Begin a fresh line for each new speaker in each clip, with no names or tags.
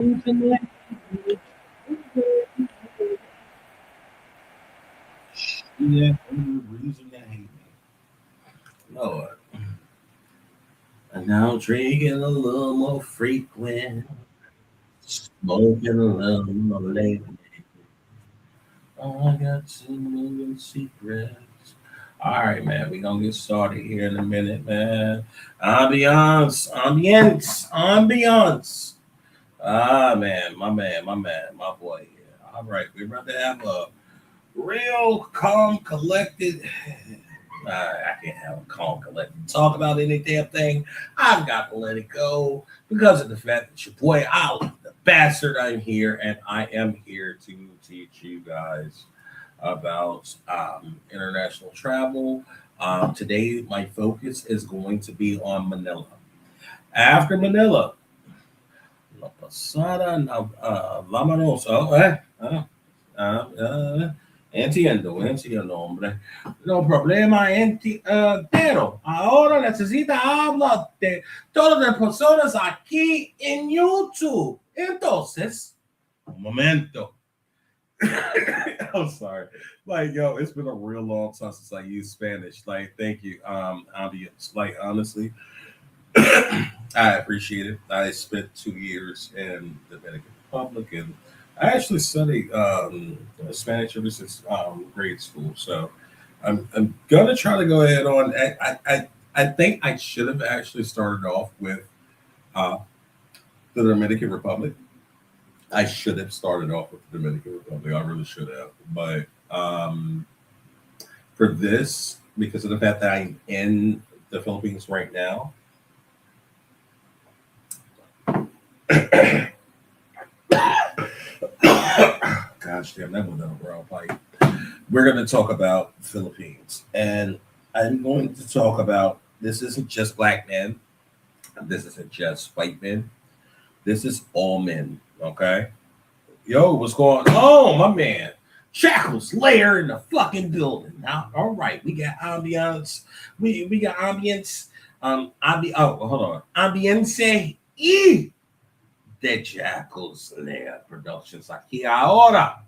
Yeah, reason to hate me. Lord. And now drinking a little more frequent, smoking a little more lately. Oh, I got 2 million secrets. All right, man, we gonna get started here in a minute, man. Ambiance. Man, my boy here. All right, we're about to have a real calm, collected. I can't have a calm, collected talk about any damn thing. I've got to let it go because of the fact that your boy Ali, the bastard, I'm here, and I am here to teach you guys about international travel. Today, my focus is going to be on Manila. After Manila, La Pasada, Vámonos. Entiendo, hombre. No problema, pero ahora necesita hablar de todas las personas aquí en YouTube. Entonces, un momento. I'm sorry. Like, yo, it's been a real long time since I used Spanish. Like, thank you, audience. Like, honestly, I appreciate it. I spent 2 years in the Dominican Republic, and I actually studied Spanish ever since grade school. So I'm gonna try to go ahead on. I think I should have actually started off with uh, the Dominican Republic. I should have started off with the Dominican Republic. I really should have, but for this, because of the fact that I'm in the Philippines right now. Gosh damn, that was a raw pipe. We're going to talk about Philippines, and I'm going to talk about this isn't just black men, this isn't just white men, this is all men. Okay, yo, what's going on, my man? Shackles layer in the fucking building. Now, all right, we got ambiance. We got ambience. Hold on, ambience y de Jackals Lair Productions aquí ahora.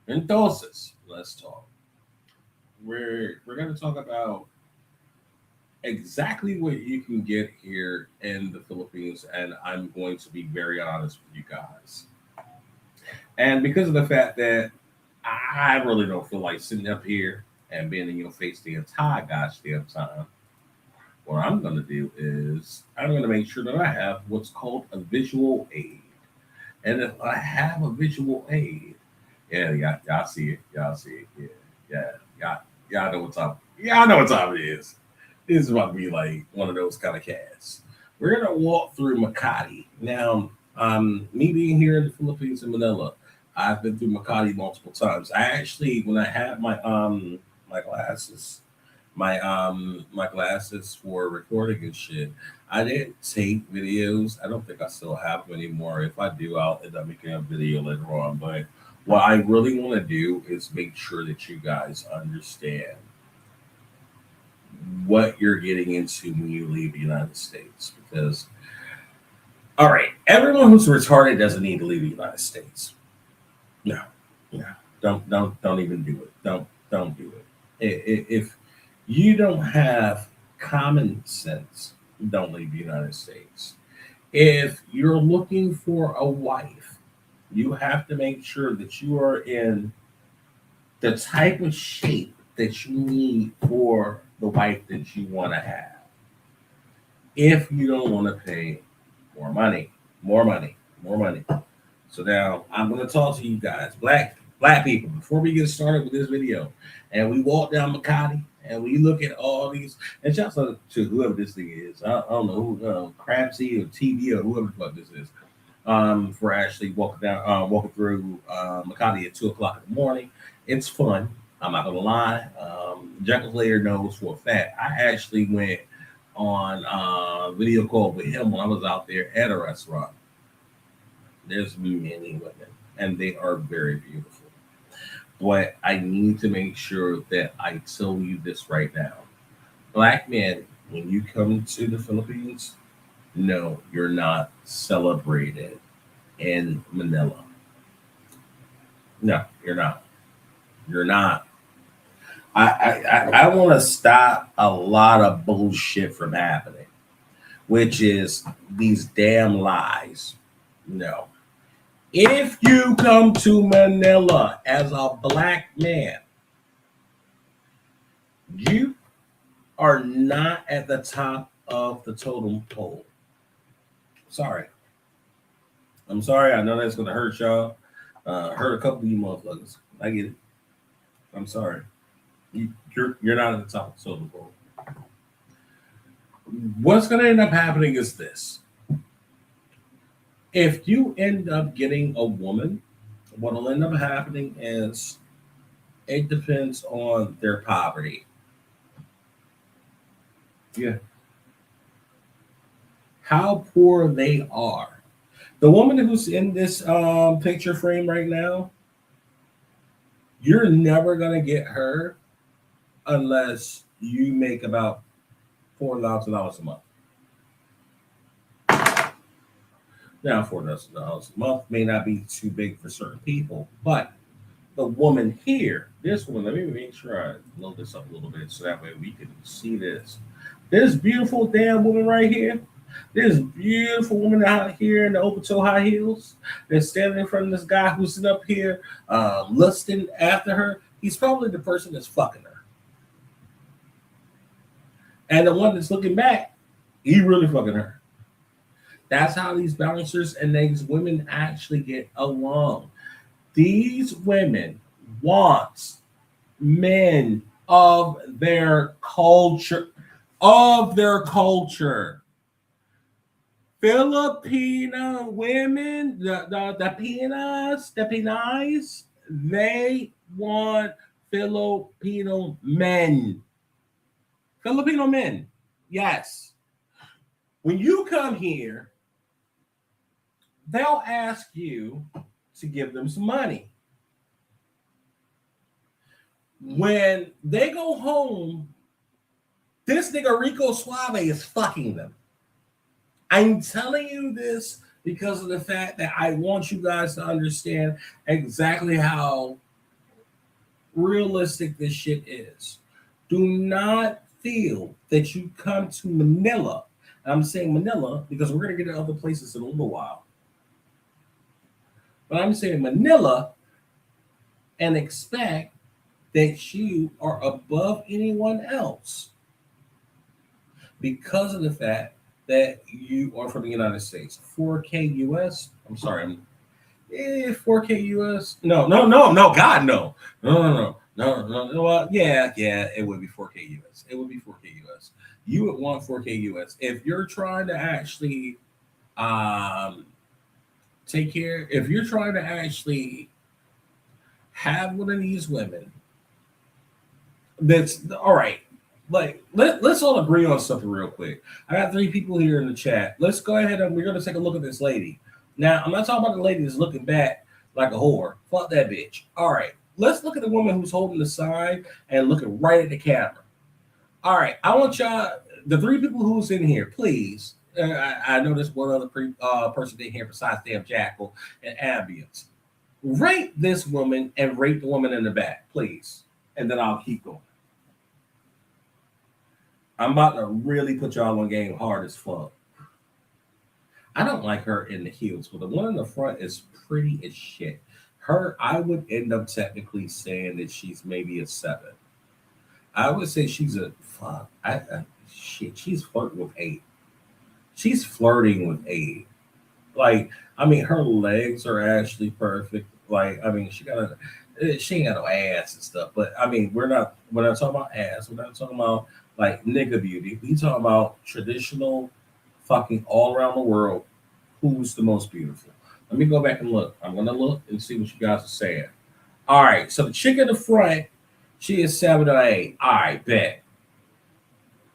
Entonces, let's talk. We're going to talk about exactly what you can get here in the Philippines, and I'm going to be very honest with you guys. And because of the fact that I really don't feel like sitting up here and being in your face the entire gosh damn time, what I'm going to do is I'm going to make sure that I have what's called a visual aid. And if I have a visual aid, yeah, y'all see it, y'all know what time, y'all know what time it is. This is about to be like one of those kind of casts. We're gonna walk through Makati now. Me being here in the Philippines in Manila, I've been through Makati multiple times. I actually, when I had my glasses, my glasses for recording and shit. I didn't take videos. I don't think I still have them anymore. If I do, I'll end up making a video later on. But what I really want to do is make sure that you guys understand what you're getting into when you leave the United States. Because, all right, everyone who's retarded doesn't need to leave the United States. No, no, don't even do it. Don't do it. If you don't have common sense, don't leave the United States. If you're looking for a wife, you have to make sure that you are in the type of shape that you need for the wife that you want to have. If you don't want to pay more money, more money, more money. So now I'm going to talk to you guys, black people, before we get started with this video, and we walk down Makati and we look at all these. And shout out to whoever this thing is. I don't know who, Crabsy or TV or whoever the fuck this is. For actually walking through Makati at 2 o'clock in the morning. It's fun. I'm not gonna lie. Jackal Slayer knows for a fact. I actually went on video call with him when I was out there at a restaurant. There's many women, and they are very beautiful. But I need to make sure that I tell you this right now. Black men, when you come to the Philippines, no, you're not celebrated. in Manila. No, you're not. You're not. I want to stop a lot of bullshit from happening, which is these damn lies. No. If you come to Manila as a black man, you are not at the top of the totem pole. Sorry. I'm sorry. I know that's going to hurt y'all. Hurt a couple of you motherfuckers. I get it. I'm sorry. You're not at the top of the totem pole. What's going to end up happening is this. If you end up getting a woman, what will end up happening is it depends on their poverty. Yeah. How poor they are. The woman who's in this picture frame right now, you're never gonna get her unless you make about $4,000 a month. Now, $4,000 a month may not be too big for certain people, but the woman here, this one, let me make sure I load this up a little bit so that way we can see this. This beautiful damn woman right here, this beautiful woman out here in the open toe high heels, that's standing in front of this guy who's sitting up here lusting after her. He's probably the person that's fucking her. And the one that's looking back, he really fucking her. That's how these bouncers and these women actually get along. These women want men of their culture, Filipino women, the Pinays, they want Filipino men. Filipino men, yes. When you come here, they'll ask you to give them some money. When they go home, this nigga Rico Suave is fucking them. I'm telling you this because of the fact that I want you guys to understand exactly how realistic this shit is. Do not feel that you come to Manila. I'm saying Manila because we're going to get to other places in a little while. But I'm saying Manila and expect that you are above anyone else because of the fact that you are from the United States. 4K US. I'm sorry. 4K US. No, God, no. No. Yeah, it would be 4K US. It would be 4K US. You would want 4K US. If you're trying to actually take care, if you're trying to actually have one of these women, that's all right. Like let's all agree on something real quick. I got 3 people here in the chat. Let's go ahead and we're gonna take a look at this lady. Now I'm not talking about the lady that's looking back like a whore. Fuck that bitch. All right, let's look at the woman who's holding the sign and looking right at the camera. All right, I want y'all, the 3 people who's in here, please. I know there's one other person in here besides damn Jackal and Ambience. Rate this woman and rate the woman in the back, please, and then I'll keep going. I'm about to really put y'all on game hard as fuck. I don't like her in the heels, but the one in the front is pretty as shit. Her, I would end up technically saying that she's maybe a 7. I would say she's a fuck. Shit, she's flirting with 8. She's flirting with 8. Like, I mean, her legs are actually perfect. Like, I mean, she ain't got no ass and stuff. But I mean, we're not talking about ass. We're not talking about like nigga beauty. We talking about traditional, fucking all around the world. Who's the most beautiful? Let me go back and look. I'm gonna look and see what you guys are saying. All right, so the chick in the front, she is 7 or 8. All right, bet.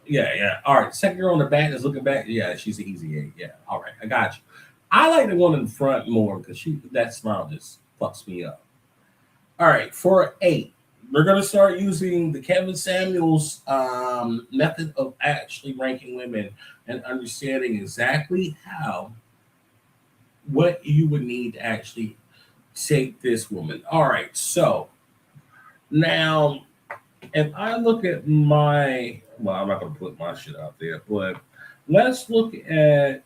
Yeah. All right, second girl on the back is looking back. Yeah, she's an easy 8. Yeah, all right, I got you. I like the one in the front more because that smile just fucks me up. All right, for 8. We're going to start using the Kevin Samuels method of actually ranking women and understanding exactly how what you would need to actually take this woman. All right, so now if I look at my, well, I'm not going to put my shit out there, but let's look at,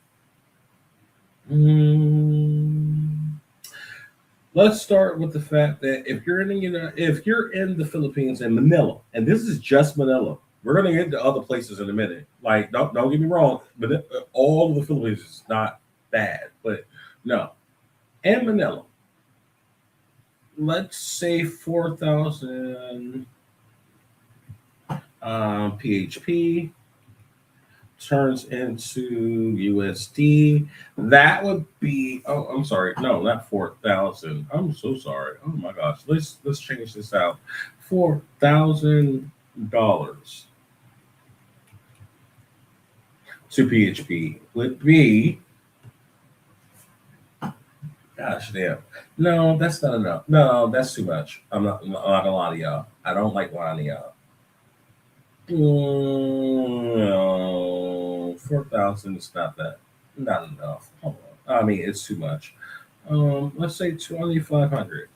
mm, let's start with the fact that if you're in the, if you're in the Philippines and Manila, and this is just Manila, we're going to get to other places in a minute. Like, don't get me wrong, but all of the Philippines is not bad, but no, in Manila, let's say 4,000 PHP turns into USD. That would be, oh, I'm sorry, no, not 4,000. I'm so sorry. Oh my gosh, let's change this out. $4,000 to PHP would be, gosh damn. No, that's not enough. No, that's too much. I'm not gonna lie to y'all. I don't like lying to y'all. No, 4,000 is not enough. Hold on. I mean, it's too much. Let's say 2,500.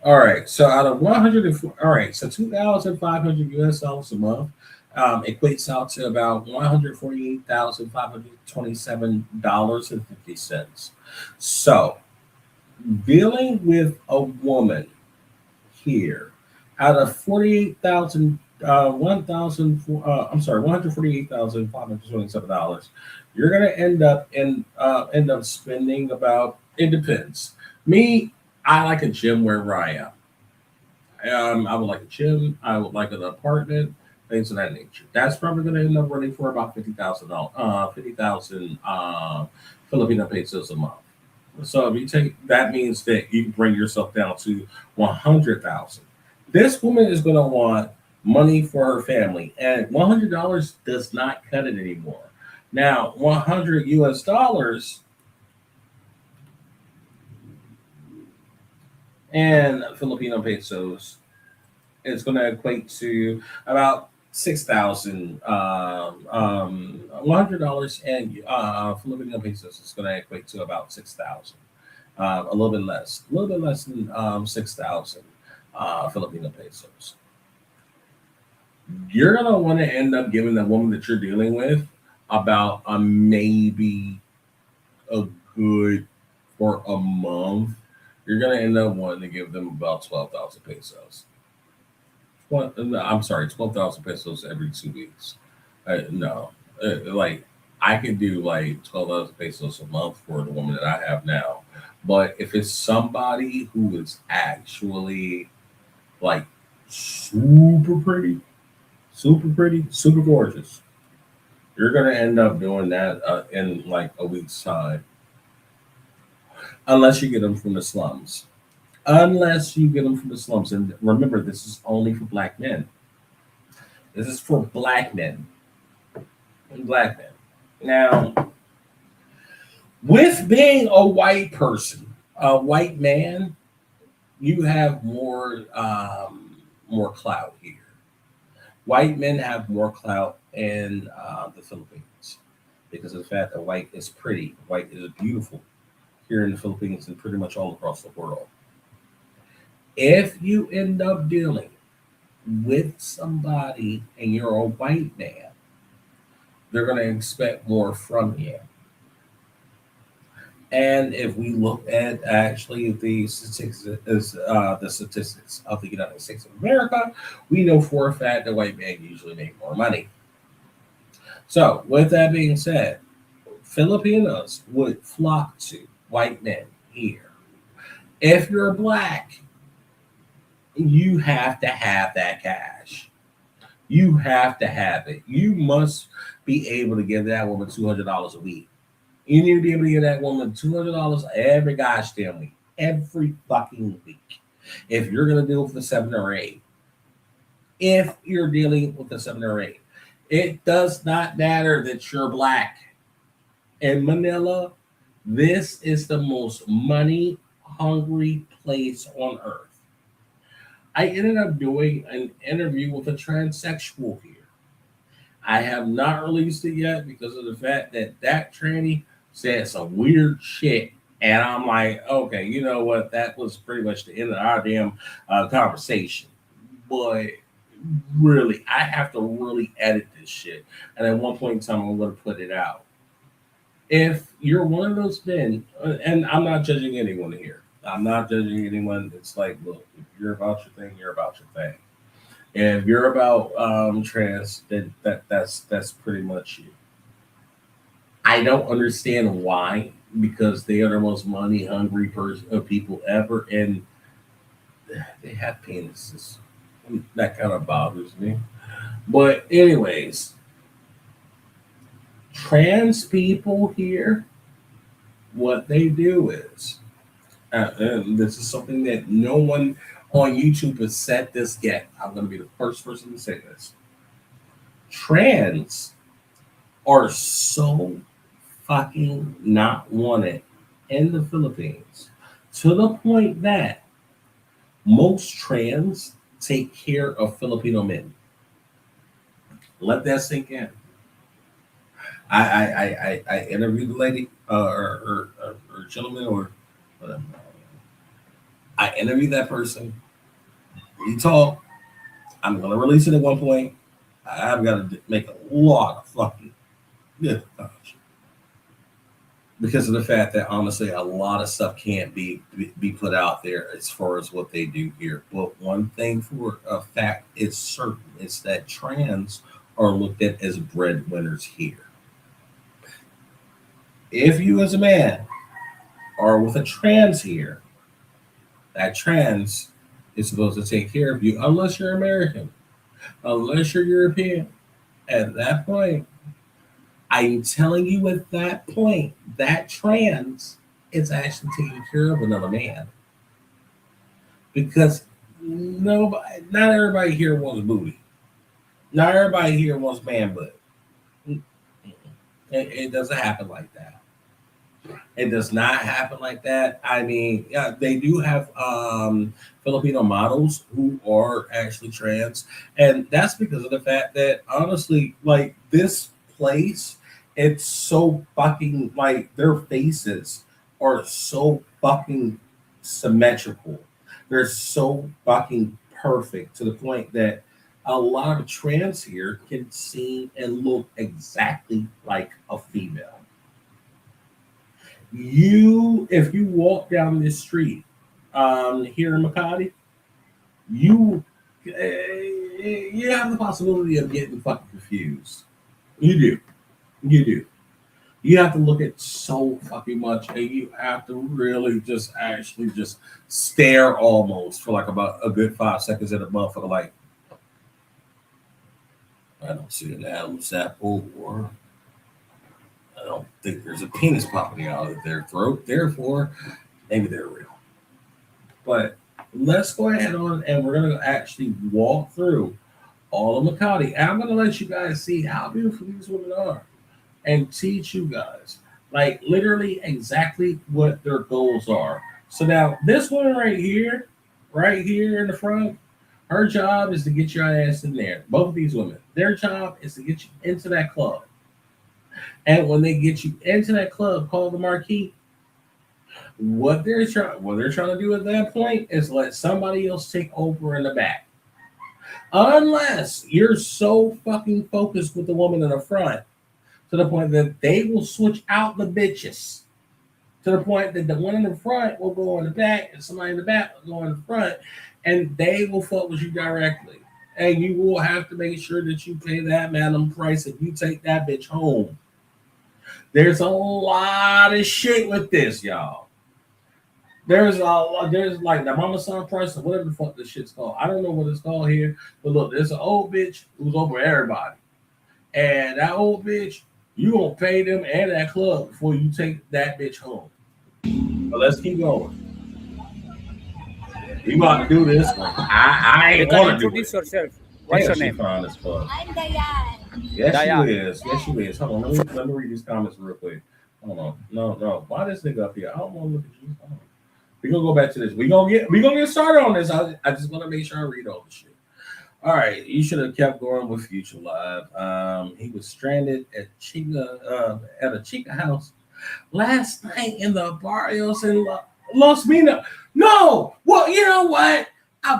All right. So out of 104, all right. So 2,500 US dollars a month equates out to about $148,527.50. So dealing with a woman here out of 48,000 1,000 I'm sorry, $148,527. You're gonna end up spending about, it depends. Me, I like a gym wherever I am. I would like a gym, I would like an apartment, things of that nature. That's probably gonna end up running for about $50,000 50,000 Filipino pesos a month. So if you take, that means that you can bring yourself down to 100,000. This woman is going to want money for her family, and $100 does not cut it anymore. Now, 100 US dollars and Filipino pesos is going to equate to about 6,000. $100 and Filipino pesos is going to equate to about 6,000. A little bit less than 6,000 Filipino pesos. You're gonna want to end up giving the woman that you're dealing with about a maybe a good for a month. You're gonna end up wanting to give them about 12,000 pesos. No, I'm sorry, 12,000 pesos every 2 weeks. No, like I could do like 12,000 pesos a month for the woman that I have now. But if it's somebody who is actually like super pretty, super gorgeous, you're gonna end up doing that in like a week's time, unless you get them from the slums. Unless you get them from the slums, and remember, this is only for black men. This is for black men and black men. Now, with being a white person, a white man, you have more clout here. White men have more clout in the Philippines because of the fact that white is pretty, white is beautiful here in the Philippines and pretty much all across the world. If you end up dealing with somebody and you're a white man, they're going to expect more from you. And if we look at actually the statistics of the United States of America, we know for a fact that white men usually make more money. So, with that being said, Filipinos would flock to white men here. If you're black, you have to have that cash. You have to have it. You must be able to give that woman $200 a week. You need to be able to give that woman $200 every gosh damn week, every fucking week. If you're gonna deal with the 7 or 8, if you're dealing with the 7 or 8, it does not matter that you're black. In Manila, this is the most money hungry place on earth. I ended up doing an interview with a transsexual here. I have not released it yet because of the fact that that tranny said some weird shit. And I'm like, okay, you know what? That was pretty much the end of our damn conversation. But really, I have to really edit this shit. And at one point in time, I'm going to put it out. If you're one of those men, and I'm not judging anyone here, I'm not judging anyone. It's like, look, if you're about your thing, you're about your thing. If you're about trans, then that's pretty much you. I don't understand why, because they are the most money hungry people ever, and they have penises. That kind of bothers me. But anyways, trans people here, what they do is, and this is something that no one on YouTube has said this yet. I'm going to be the first person to say this. Trans are so fucking not wanted in the Philippines to the point that most trans take care of Filipino men. Let that sink in. I interviewed the lady or gentleman or whatever. I interviewed that person. We talked. I'm gonna release it at one point. I've got to make a lot of fucking good because of the fact that honestly, a lot of stuff can't be put out there as far as what they do here. But one thing for a fact is certain: it's that trans are looked at as breadwinners here. If you, as a man, are with a trans here, that trans is supposed to take care of you, unless you're American, unless you're European. At that point, I'm telling you, at that point, that trans is actually taking care of another man because nobody, not everybody here wants booty. Not everybody here wants man butt. It doesn't happen like that. It does not happen like that. I mean, yeah, they do have Filipino models who are actually trans, and that's because of the fact that honestly, like this place, it's so fucking like their faces are so fucking symmetrical. They're so fucking perfect to the point that a lot of trans here can see and look exactly like a female. If you walk down this street here in Makati, you you have the possibility of getting fucking confused. You do, you do. You have to look at so fucking much, and you have to really just actually just stare almost for like about a good 5 seconds at a motherfucker. Like, I don't see an Adam's apple, or I don't think there's a penis popping out of their throat. Therefore, maybe they're real. But let's go ahead on and we're gonna actually walk through all of Makati. And I'm gonna let you guys see how beautiful these women are and teach you guys like literally exactly what their goals are. So now this one right here in the front, her job is to get your ass in there. Both of these women, their job is to get you into that club. And when they get you into that club called the Marquee, what they're trying to do at that point is let somebody else take over in the back. Unless you're so fucking focused with the woman in the front to the point that they will switch out the bitches. To the point that the one in the front will go in the back and somebody in the back will go in the front and they will fuck with you directly. And you will have to make sure that you pay that minimum price if you take that bitch home. There's a lot of shit with this, y'all. There's like the mama son price or whatever the fuck this shit's called. I don't know what it's called here, but look, there's an old bitch who's over everybody. And that old bitch, you gonna pay them and that club before you take that bitch home. But let's keep going. We about to do this one. I
You
ain't
can
want to do it.
introduce yourself. What's
Damn,
your
she
name?
fine as fuck.
I'm Diane.
Yes,
Daya.
she is. Yes, she is. Hold on. Let me read these comments real quick. Hold on. No. Why this nigga up here? I don't want to look at you. Hold on. We're gonna go back to this. We're gonna get started on this. I just want to make sure I read all the shit. All right, you should have kept going with Future Live. He was stranded at a Chica house last night in the barrios in Los Minas. No, well, you know what?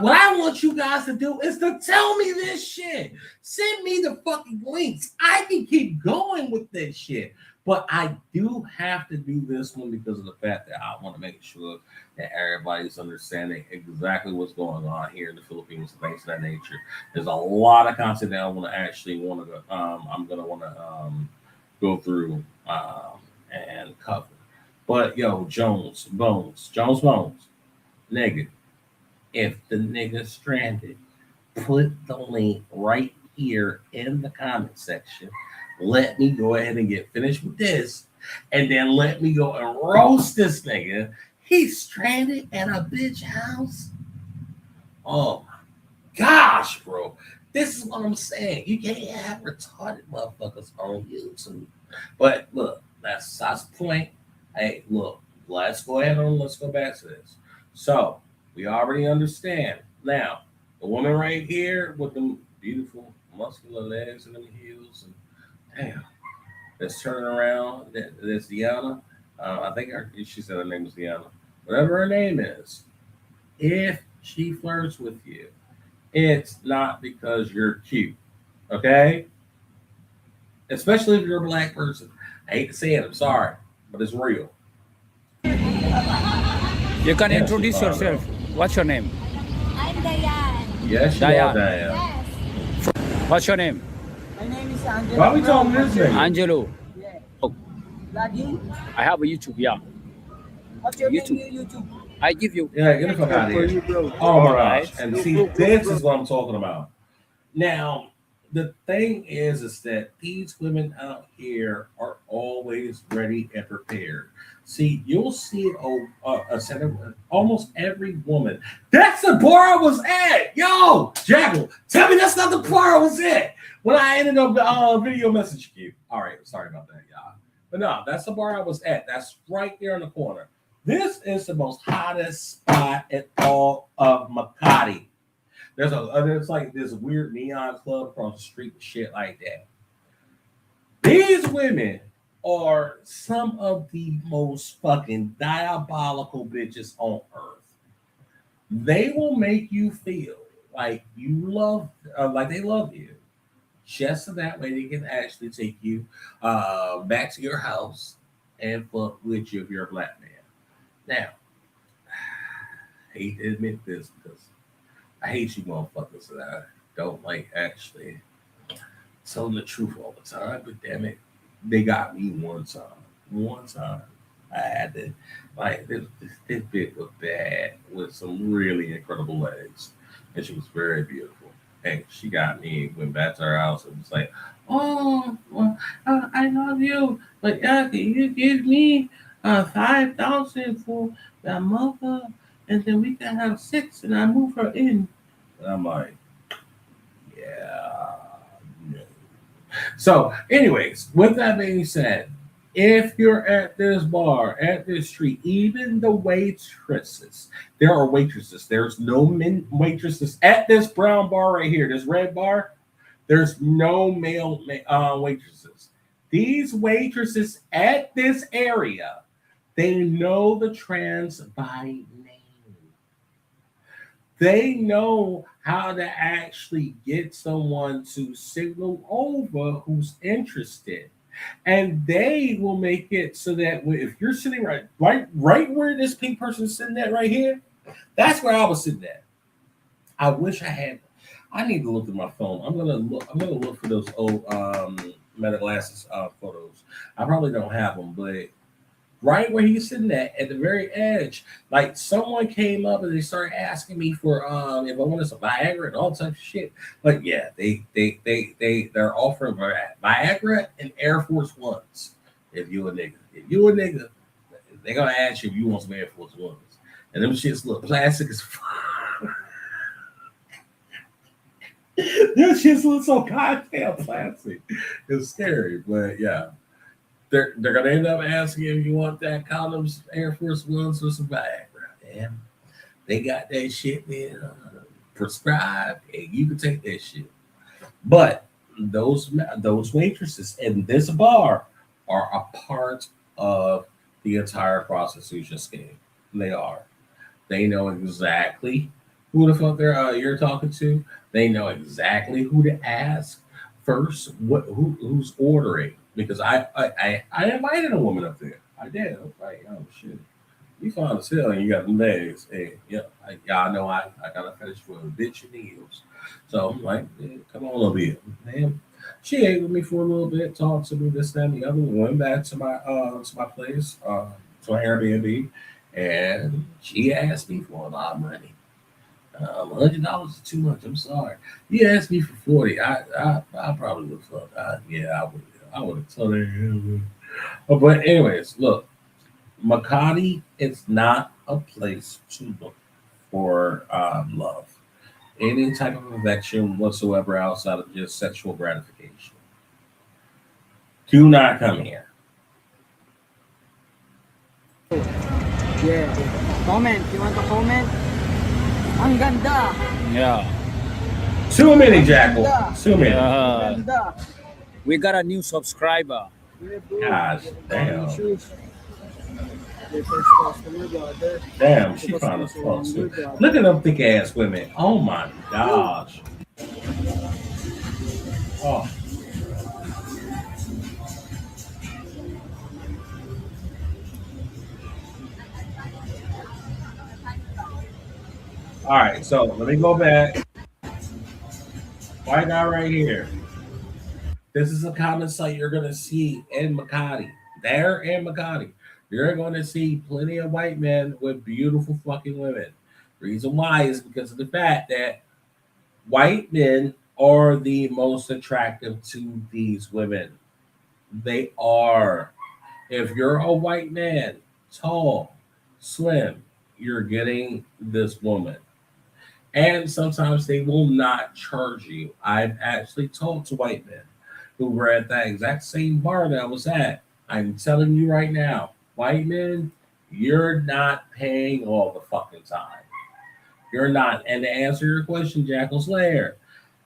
What I want you guys to do is to tell me this shit. Send me the fucking links. I can keep going with this shit. But I do have to do this one because of the fact that I want to make sure that everybody's understanding exactly what's going on here in the Philippines and things of that nature. There's a lot of content that I want to actually want to. I'm gonna want to go through and cover. But yo, Jones Bones, nigga, if the nigga stranded, put the link right here in the comment section. Let me go ahead and get finished with this, and then let me go and roast this nigga. He's stranded at a bitch house. Oh my gosh, bro. This is what I'm saying. You can't have retarded motherfuckers on YouTube. But look, that's the point. Hey, look, let's go back to this. So we already understand. Now, the woman right here with the beautiful muscular legs and them heels and damn, let's turn around. That's Deanna. I think she said her name was Deanna. Whatever her name is, if she flirts with you, it's not because you're cute, okay? Especially if you're a black person. I hate to say it, I'm sorry, but it's real.
You can
Yeah, she
introduce
fine
yourself.
though.
What's your name?
I'm Diane.
Yes, you are,
Diane.
Diane.
Yes.
What's your name?
My name is Angelo
Why we talking
from
to this nigga?
Angelo.
Yeah.
Oh,
Vlogging?
I have a YouTube. Yeah,
What's your name
YouTube.
in YouTube?
I give you.
Yeah, get the fuck out of
For
here.
you, bro.
Oh
All
my
right.
gosh. And see, this is what I'm talking about. Now, the thing is that these women out here are always ready and prepared. See, you'll see it almost every woman. That's the bar I was at. Yo, Jackal, tell me that's not the bar I was at when I ended up video message you. All right, sorry about that, y'all. But no, that's the bar I was at. That's right there in the corner. This is the most hottest spot in all of Makati. There's like this weird neon club across the street and shit like that. These women are some of the most fucking diabolical bitches on earth. They will make you feel like like they love you, just so that way they can actually take you back to your house and fuck with you if you're a black man. Now, I hate to admit this because I hate you motherfuckers that I don't like actually telling the truth all the time, but damn it, they got me one time. One time. I had to like this bitch was bad with some really incredible legs. And she was very beautiful. And she got me, went back to her house and was like, oh, well, I love you, but can you give me 5,000 for that mother, and then we can have sex, and I move her in. And I'm like, yeah, no. So, anyways, with that being said, if you're at this bar, at this street, even the waitresses, there are waitresses. There's no men waitresses at this brown bar right here, this red bar. There's no male waitresses. These waitresses at this area, they know the trans by name. They know how to actually get someone to signal over who's interested. And they will make it so that if you're sitting right where this pink person is sitting at right here, that's where I was sitting at. I wish I had. I need to look at my phone. I'm gonna look. I'm gonna look for those old Meta Glasses photos. I probably don't have them, but right where he's sitting at the very edge, like someone came up and they started asking me for if I wanted some Viagra and all types of shit. But yeah, they're offering Viagra and Air Force Ones. If you a nigga, they're gonna ask you if you want some Air Force Ones. And them shits look plastic as fuck. This shit looks so goddamn plastic. It's scary, but yeah. They're gonna end up asking if you want that condoms, Air Force Ones, or some Viagra. Damn, they got that shit, man. prescribe, and you can take that shit. But those waitresses in this bar are a part of the entire prostitution scheme. They are. They know exactly who the fuck you're talking to. They know exactly who to ask first. Who's ordering? Because I invited a woman up there. I did. I was like, oh shit, you fine as hell, and you got them legs. And yeah, y'all know I got a fetish for a bitch in the heels. So I'm like, yeah, come on a bit, man. She ate with me for a little bit, talked to me, this, that, and the other. Went back to my place, to my Airbnb, and she asked me for a lot of money. $100 is too much. I'm sorry. You asked me for 40. I probably would have thought, yeah, I would have told her. Yeah. But anyways, look, Makati is not a place to look for love, any type of affection whatsoever outside of just sexual gratification. Do not come here.
Yeah. Comment. You want to comment? Ang ganda.
Yeah.
Too many, Jackal. Too many.
Yeah.
Ganda.
We got a new subscriber.
Yeah, bro.
Gosh, damn.
Shoes. Your first customer, brother.
Damn, she found us close. Look at them thick ass women. Oh my gosh. Oh. All right, so let me go back. White guy right here. This is a common sight you're gonna see in Makati. There in Makati. You're going to see plenty of white men with beautiful fucking women. Reason why is because of the fact that white men are the most attractive to these women. They are. If you're a white man, tall, slim, you're getting this woman. And sometimes they will not charge you. I've actually talked to white men who were at that exact same bar that I was at. I'm telling you right now, white men, you're not paying all the fucking time. You're not. And to answer your question, Jackal Slayer,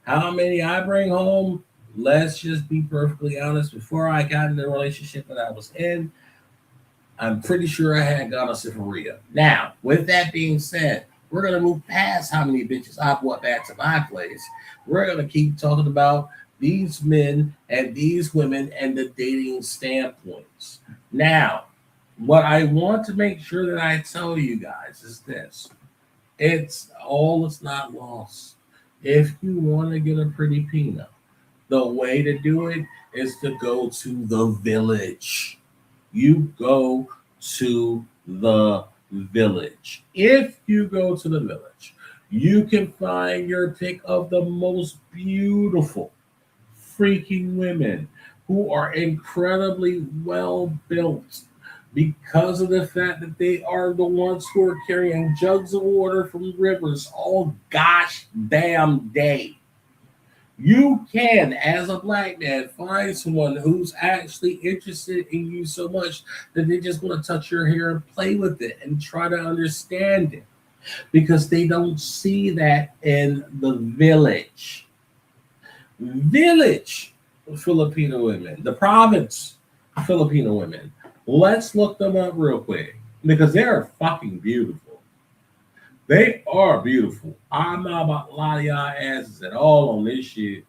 how many I bring home? Let's just be perfectly honest. Before I got in the relationship that I was in, I'm pretty sure I had gonorrhea. Now, with that being said, we're going to move past how many bitches I brought back to my place. We're going to keep talking about these men and these women and the dating standpoints. Now, what I want to make sure that I tell you guys is this. It's not lost. If you want to get a pretty peanut, the way to do it is to go to the village. You go to the village. If you go to the village, you can find your pick of the most beautiful freaking women who are incredibly well built because of the fact that they are the ones who are carrying jugs of water from rivers all gosh damn day. You can, as a black man, find someone who's actually interested in you so much that they just want to touch your hair and play with it and try to understand it because they don't see that in the village. Village Filipino women, the province Filipino women. Let's look them up real quick because they are fucking beautiful. They are beautiful. I'm not about to lie to y'all asses at all on this shit.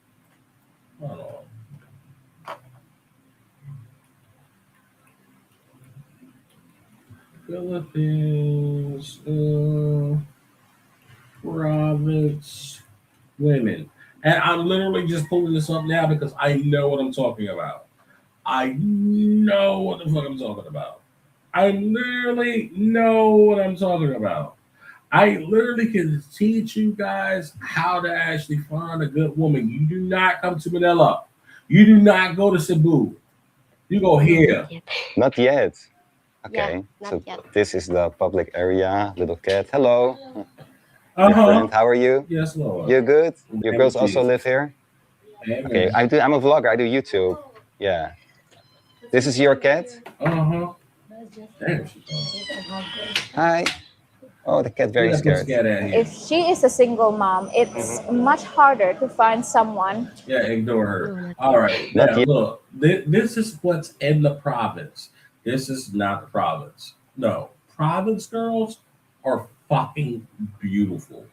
Hold on. Philippines province women. And I'm literally just pulling this up now because I know what I'm talking about. I know what the fuck I'm talking about. I literally know what I'm talking about. I literally can teach you guys how to actually find a good woman. You do not come to Manila. You do not go to Cebu. You go here.
Not yet. Okay,
Yeah,
so
not yet.
this is the public area. Little cat. Hello, dear
Uh-huh.
friend. How are you?
Yes, Lord.
You good? Your
Name
girls
of
also
Jesus.
live here?
Amen.
Okay, I'm a vlogger. I do YouTube. Yeah. This is your cat?
Uh-huh. Damn, she's gone.
Hi. Oh, the cat
Get
very
that
scared.
pussycat out of here.
If she is a single mom, it's much harder to find someone.
Yeah, ignore her. All right,
Not
now
yet.
look, this is what's in the province. This is not the province. No, province girls are fucking beautiful.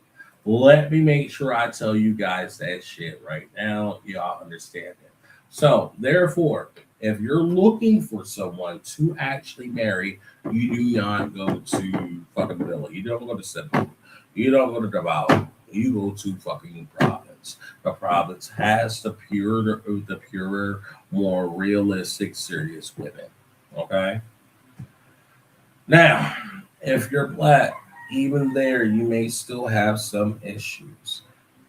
Let me make sure I tell you guys that shit right now. Y'all understand it. So, therefore, if you're looking for someone to actually marry, you do not go to fucking Manila. You don't go to Cebu. You don't go to Davao. You go to fucking province. The province has the purer, more realistic, serious women. Okay. Now, if you're black, even there you may still have some issues.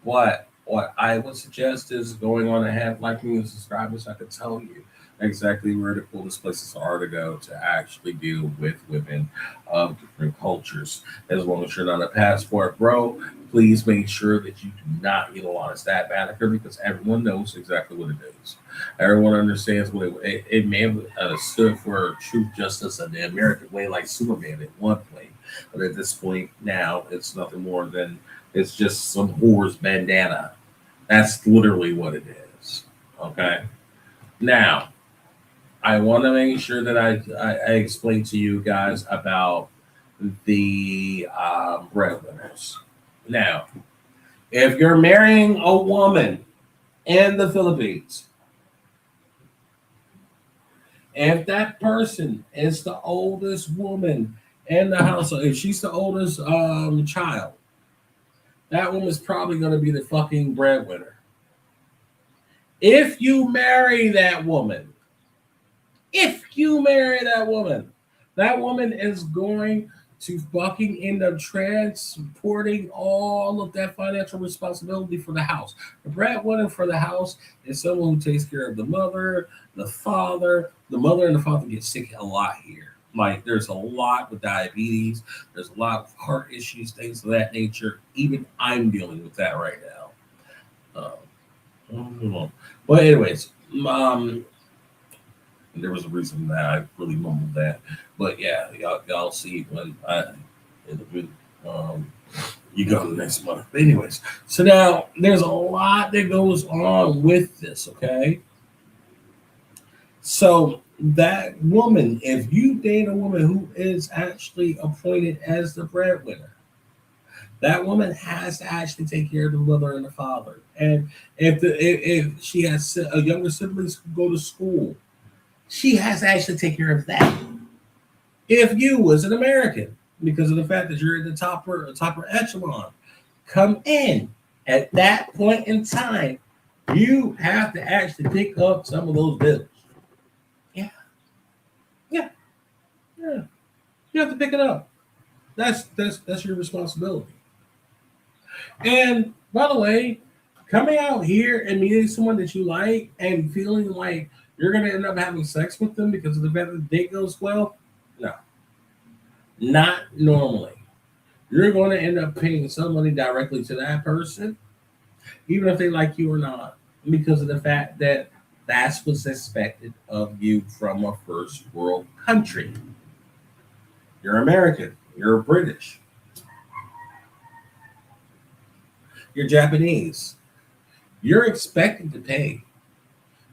But what I would suggest is going on ahead, like me and subscribers, I could tell you exactly where the coolest places are to go to actually deal with women of different cultures. As long as you're not a passport bro, please make sure that you do not utilize that banner because everyone knows exactly what it is. Everyone understands what it may have stood for truth, justice, and the American way, like Superman at one point. But at this point now, it's nothing more than it's just some whore's bandana. That's literally what it is. Okay. Now, I want to make sure that I explain to you guys about the breadwinners. Now, if you're marrying a woman in the Philippines, if that person is the oldest woman in the household, if she's the oldest child, that woman's probably going to be the fucking breadwinner. If you marry that woman, that woman is going to fucking end up transporting all of that financial responsibility for the house. The breadwinner for the house is someone who takes care of the mother, the father. The mother and the father get sick a lot here. Like there's a lot with diabetes, there's a lot of heart issues, things of that nature. Even I'm dealing with that right now. But anyways, there was a reason that I really mumbled that. But yeah, y'all see when it'll be, um, you go the next month. But anyways, so now there's a lot that goes on with this, okay? So that woman, if you date a woman who is actually appointed as the breadwinner, that woman has to actually take care of the mother and the father. And if she has a younger siblings who go to school, she has to actually take care of that. If you, as an American, because of the fact that you're in the topper echelon, come in at that point in time, you have to actually pick up some of those bills. Yeah, yeah, yeah. You have to pick it up. That's your responsibility. And by the way, coming out here and meeting someone that you like and feeling like you're gonna end up having sex with them because of the fact that the date goes well, no, not normally. You're going to end up paying some money directly to that person, even if they like you or not, because of the fact that that's what's expected of you from a first world country. You're American, you're British, you're Japanese. You're expected to pay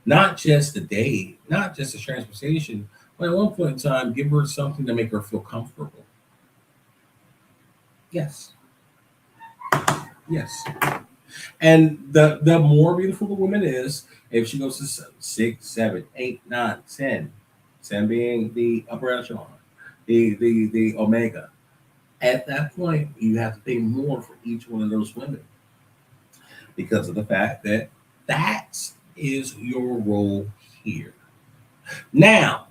not just the day, not just the transportation, but at one point in time, give her something to make her feel comfortable. Yes, yes. And the more beautiful the woman is, if she goes to 6, 7, 8, 9, 10, 10 being the upper echelon, the omega. At that point, you have to pay more for each one of those women because of the fact that that is your role here. Now,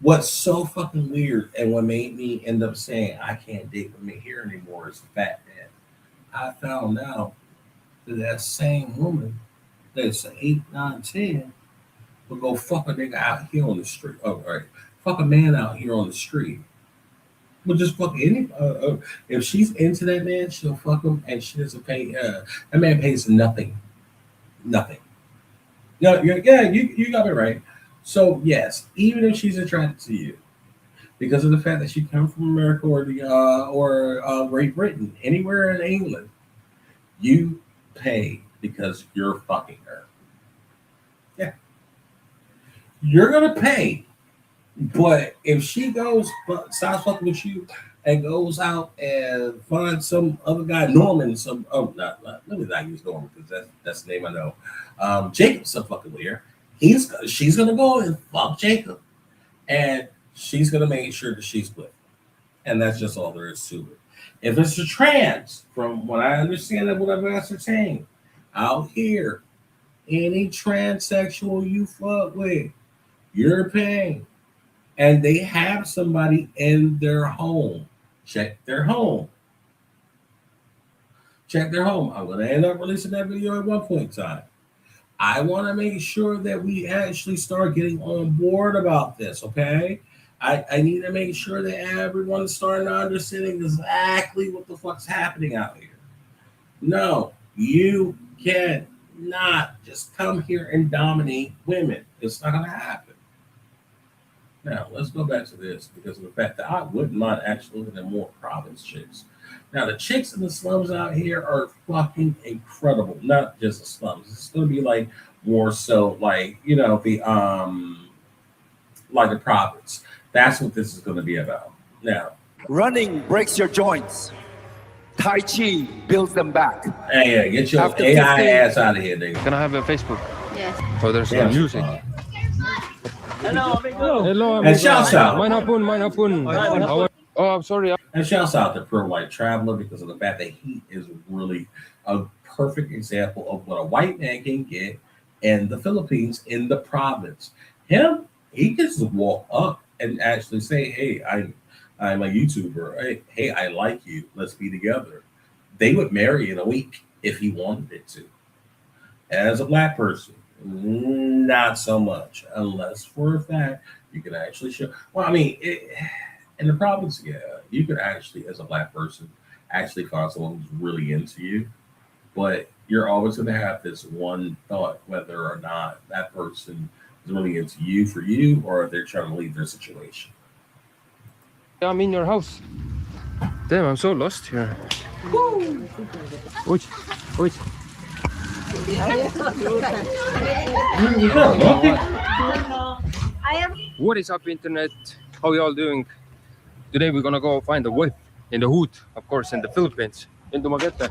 what's so fucking weird and what made me end up saying I can't date women here anymore is the fact that I found out that that same woman that's 8, 9, 10 will go fuck a nigga out here on the street. Oh, right. Fuck a man out here on the street. Well, just fuck any. If she's into that man, she'll fuck him, and she doesn't pay. That man pays nothing, nothing. No, yeah, you got it right. So yes, even if she's attracted to you, because of the fact that you come from America or the Great Britain, anywhere in England, you pay because you're fucking her. Yeah, you're gonna pay. But if she stops fucking with you and goes out and finds some other guy, Norman, let me not use Norman because that's the name I know. Jacob's some fucking weird. She's gonna go and fuck Jacob, and she's gonna make sure that she's with him. And that's just all there is to it. If it's a trans, from what I understand and what I've ascertained, out here, any transsexual you fuck with, you're paying. And they have somebody in their home. Check their home. Check their home. I'm going to end up releasing that video at one point in time. I want to make sure that we actually start getting on board about this, okay? I need to make sure that everyone's starting to understanding exactly what the fuck's happening out here. No, you cannot just come here and dominate women. It's not going to happen. Now, let's go back to this because of the fact that I wouldn't mind actually living in more province chicks. Now, the chicks in the slums out here are fucking incredible. Not just the slums. It's going to be like more so like, the like the province. That's what this is going to be about. Now,
running breaks your joints. Tai Chi builds them back.
Hey, get your
After
AI
15
ass out of here, nigga.
Can I have a Facebook?
Yes.
Oh, there's
Damn,
some music.
Hello,
Hello,
and shouts out.
Mine hapon. Oh, I'm sorry.
And shouts out to Pro White Traveler because of the fact that he is really a perfect example of what a white man can get in the Philippines, in the province. He can just walk up and actually say, hey, I'm a YouTuber. Hey, I like you. Let's be together. They would marry in a week if he wanted it to. As a black person, not so much, unless for a fact you can actually show. Well, I mean, in the province, yeah, you could actually, as a black person, actually find someone who's really into you. But you're always going to have this one thought, whether or not that person is really into you for you, or if they're trying to leave their situation.
I'm in your house. Damn, I'm so lost here. Which? What is up, internet? How y'all doing? Today we're gonna go find a wife in the hood, of course, in the Philippines, in Dumaguete.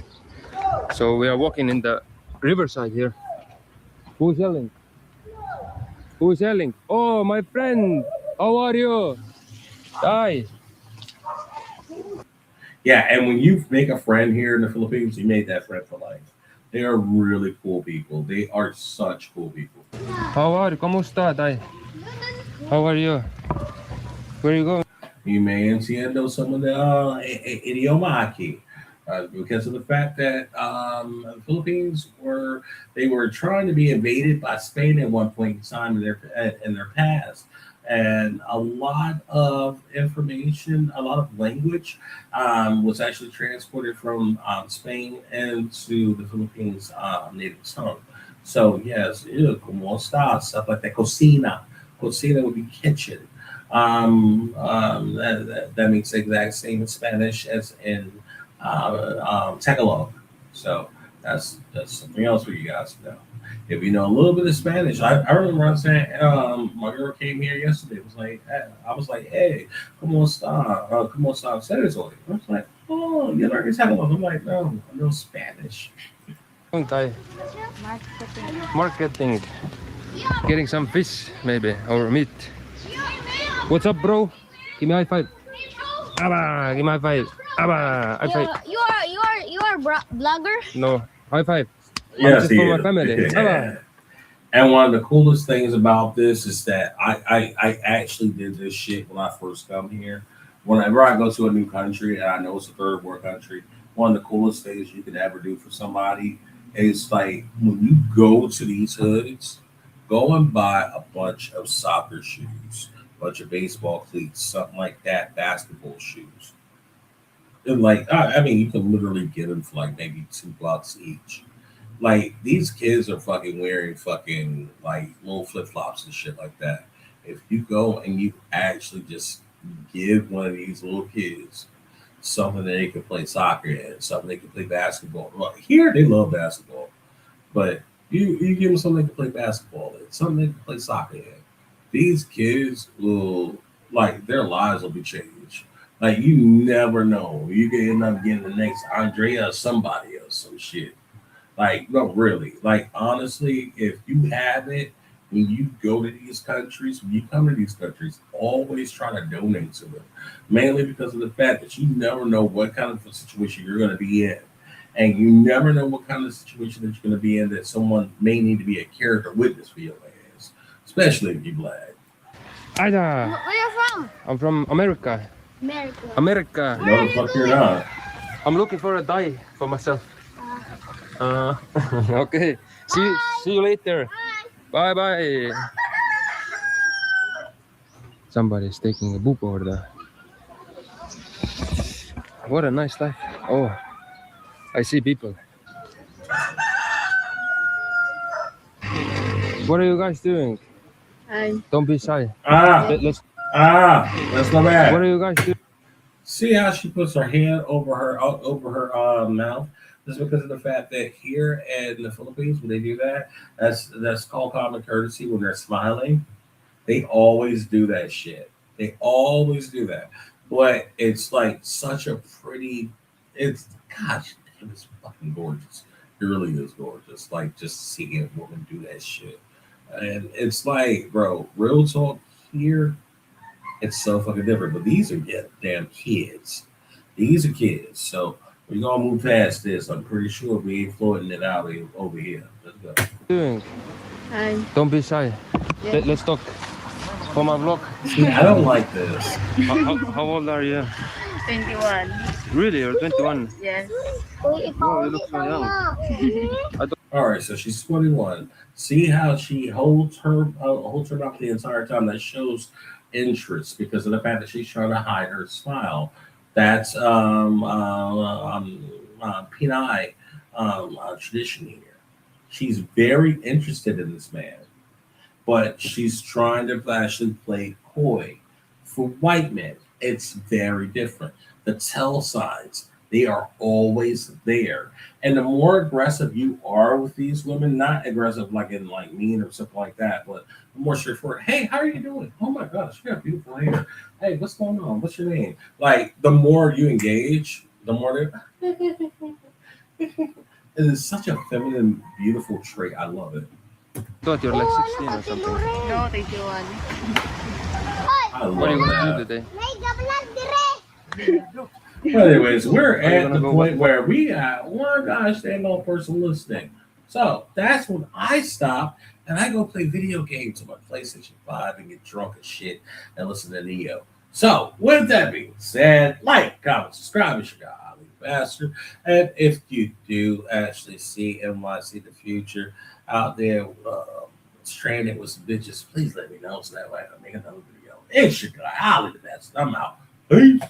So we are walking in the riverside here. Who's yelling? Oh, my friend. How are you? Hi.
Yeah, and when you make a friend here in the Philippines, you make that friend for life. They are really cool people. They are such cool people.
How are you? Kamusta, Tay? How are you? Where are you going?
You may entiendo some of the idioma aquí. Because of the fact that the Philippines were trying to be invaded by Spain at one point in time in their past, and a lot of information, a lot of language was actually transported from Spain into the Philippines native tongue. So yes, como está, stuff like that. Cocina would be kitchen. That makes the exact same in Spanish as in Tagalog. So that's something else for you guys to know. If you know a little bit of Spanish, I remember I saying, my girl came here yesterday. I was like, hey, ¿cómo está ustedes hoy? I was like, oh, you learn Tagalog. I'm like, no, I know Spanish.
Tay? Marketing. Getting some fish, maybe, or meat. What's up, bro? Give me a high five. Abba, give me a high five. Abba, high five.
You are blogger?
No, high five.
Yes, he
for
is.
my family.
Yeah. And one of the coolest things about this is that I actually did this shit when I first come here. Whenever I go to a new country and I know it's a third world country, one of the coolest things you can ever do for somebody is like when you go to these hoods, go and buy a bunch of soccer shoes, a bunch of baseball cleats, something like that, basketball shoes. And like, I mean, you can literally get them for like maybe $2 each. Like these kids are fucking wearing fucking like little flip flops and shit like that. If you go and you actually just give one of these little kids something that they can play soccer in, something they can play basketball. Well, here they love basketball, but you give them something they can play basketball in, something they can play soccer in. These kids will like their lives will be changed. Like you never know, you can end up getting the next Andrea or somebody else, some shit. Like, no, really. Like, honestly, if you have it, when you go to these countries, when you come to these countries, always try to donate to them. Mainly because of the fact that you never know what kind of a situation you're going to be in. And you never know what kind of situation that you're going to be in that someone may need to be a character witness for your ass, especially if you're black.
Ida,
Where you from?
I'm from America.
America.
America.
No, the fuck you're not.
I'm looking for a dye for myself. Okay. See you later. Bye bye. Somebody's taking a book over there. What a nice life. Oh, I see people. What are you guys doing? Don't be shy.
Ah,
Let's.
let's go back.
What are you guys doing?
See how she puts her hand over her mouth? Just because of the fact that here in the Philippines, when they do that, that's called common courtesy. When they're smiling, they always do that shit. They always do that. But it's like such a pretty. It's gosh, damn, it's fucking gorgeous. It really is gorgeous. Like just seeing a woman do that shit, and it's like, bro, real talk here. It's so fucking different. But these are damn kids. These are kids. So we're gonna move past this. I'm pretty sure we ain't floating it out over here. Let's go.
Doing?
Hi.
Don't be shy. Let's talk for my vlog.
See, I don't like this.
How old are you?
21.
Really? You're 21?
Yes.
Oh, you look so young.
All right, so she's 21. See how she holds her mouth the entire time. That shows interest because of the fact that she's trying to hide her smile. That's Pinay tradition here. She's very interested in this man, but she's trying to actually play coy. For white men, it's very different. The tell signs, they are always there. And the more aggressive you are with these women, not aggressive like in like mean or something like that, but the more straightforward, hey, how are you doing? Oh my gosh, you got beautiful hair. Hey, what's going on? What's your name? Like the more you engage, the more they're it is such a feminine, beautiful trait. I love it.
Thought you're like 16 or something.
No, 21.
I
What are you
love
gonna
that.
do today?
But anyways, we're
Are you
at
gonna
the
go
point where we got one guy standing on person listening. So that's when I stop and I go play video games on my PlayStation 5 and get drunk as shit and listen to Neo. So with that being said, like, comment, subscribe, and share bastard. And if you do actually see NYC the future out there stranded with some bitches, please let me know so that way I can make another video. It's your guy, Ollie the Bastard. I'm out. Peace.